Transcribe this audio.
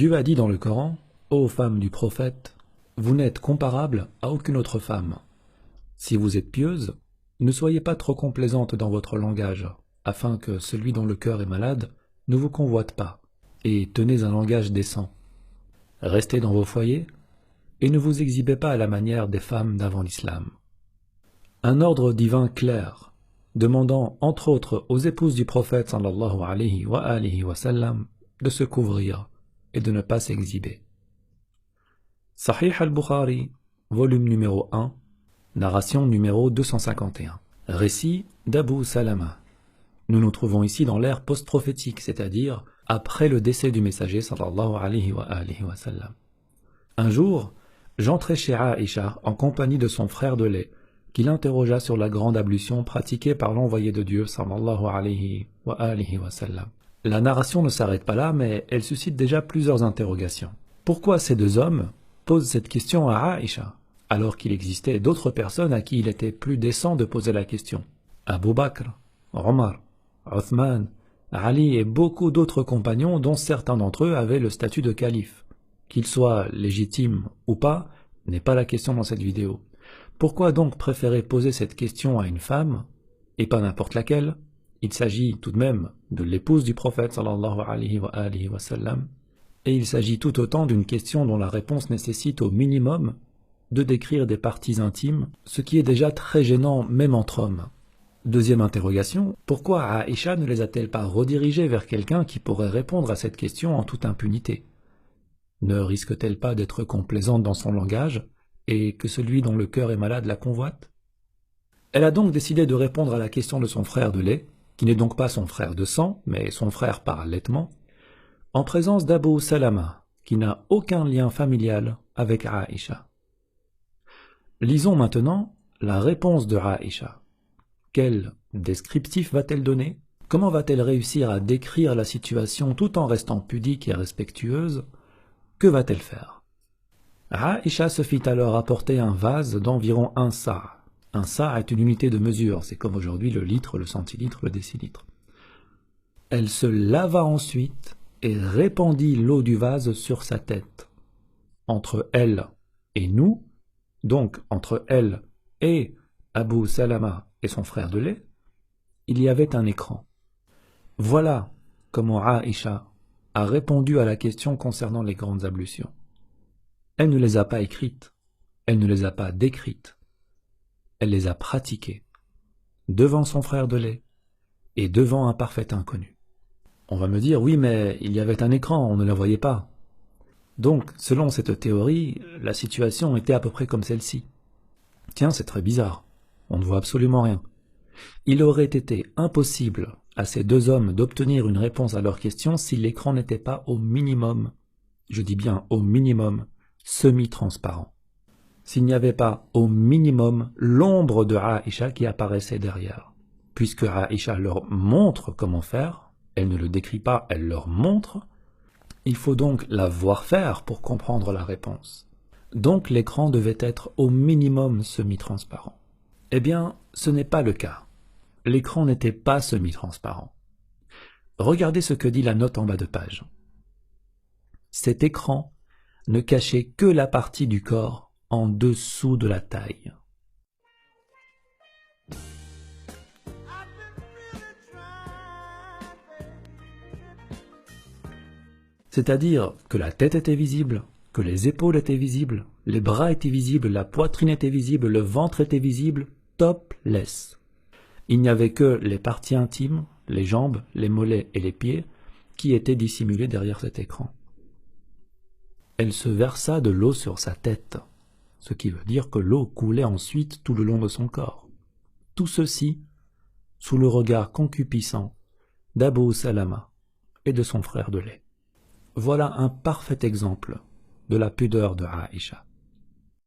Dieu a dit dans le Coran, ô femmes du prophète, vous n'êtes comparables à aucune autre femme. Si vous êtes pieuses, ne soyez pas trop complaisantes dans votre langage, afin que celui dont le cœur est malade ne vous convoite pas, et tenez un langage décent. Restez dans vos foyers, et ne vous exhibez pas à la manière des femmes d'avant l'islam. Un ordre divin clair, demandant entre autres aux épouses du prophète sallallahu alayhi wa sallam de se couvrir et de ne pas s'exhiber. Sahih al-Bukhari, volume numéro 1, narration numéro 251. Récit d'Abu Salama. Nous nous trouvons ici dans l'ère post-prophétique, c'est-à-dire après le décès du messager sallallahu alayhi wa sallam. Un jour, j'entrai chez Aïcha en compagnie de son frère de lait, qui l'interrogea sur la grande ablution pratiquée par l'envoyé de Dieu sallallahu alayhi wa sallam. La narration ne s'arrête pas là, mais elle suscite déjà plusieurs interrogations. Pourquoi ces deux hommes posent cette question à Aïcha, alors qu'il existait d'autres personnes à qui il était plus décent de poser la question? Abu Bakr, Omar, Othman, Ali et beaucoup d'autres compagnons dont certains d'entre eux avaient le statut de calife. Qu'ils soient légitimes ou pas, n'est pas la question dans cette vidéo. Pourquoi donc préférer poser cette question à une femme, et pas n'importe laquelle? Il s'agit tout de même de l'épouse du prophète sallallahu alayhi wa sallam, et il s'agit tout autant d'une question dont la réponse nécessite au minimum de décrire des parties intimes, ce qui est déjà très gênant même entre hommes. Deuxième interrogation, pourquoi Aïcha ne les a-t-elle pas redirigés vers quelqu'un qui pourrait répondre à cette question en toute impunité? Ne risque-t-elle pas d'être complaisante dans son langage, et que celui dont le cœur est malade la convoite? Elle a donc décidé de répondre à la question de son frère de lait, qui n'est donc pas son frère de sang, mais son frère par allaitement, en présence d'Abu Salama, qui n'a aucun lien familial avec Aïcha. Lisons maintenant la réponse de Aïcha. Quel descriptif va-t-elle donner? Comment va-t-elle réussir à décrire la situation tout en restant pudique et respectueuse? Que va-t-elle faire? Aïcha se fit alors apporter un vase d'environ un sa'. Un sa' est une unité de mesure, c'est comme aujourd'hui le litre, le centilitre, le décilitre. Elle se lava ensuite et répandit l'eau du vase sur sa tête. Entre elle et nous, donc entre elle et Abu Salama et son frère de lait, il y avait un écran. Voilà comment Aïcha a répondu à la question concernant les grandes ablutions. Elle ne les a pas écrites, elle ne les a pas décrites, elle les a pratiquées, devant son frère de lait et devant un parfait inconnu. On va me dire, oui, mais il y avait un écran, on ne la voyait pas. Donc, selon cette théorie, la situation était à peu près comme celle-ci. Tiens, c'est très bizarre, on ne voit absolument rien. Il aurait été impossible à ces deux hommes d'obtenir une réponse à leur question si l'écran n'était pas au minimum, je dis bien au minimum, semi-transparent. S'il n'y avait pas au minimum l'ombre de Aïcha qui apparaissait derrière. Puisque Aïcha leur montre comment faire, elle ne le décrit pas, elle leur montre, il faut donc la voir faire pour comprendre la réponse. Donc l'écran devait être au minimum semi-transparent. Eh bien, ce n'est pas le cas. L'écran n'était pas semi-transparent. Regardez ce que dit la note en bas de page. Cet écran ne cachait que la partie du corps en dessous de la taille. C'est-à-dire que la tête était visible, que les épaules étaient visibles, les bras étaient visibles, la poitrine était visible, le ventre était visible, topless. Il n'y avait que les parties intimes, les jambes, les mollets et les pieds, qui étaient dissimulés derrière cet écran. Elle se versa de l'eau sur sa tête, ce qui veut dire que l'eau coulait ensuite tout le long de son corps. Tout ceci sous le regard concupiscent d'Abu Salama et de son frère de lait. Voilà un parfait exemple de la pudeur de Aïcha.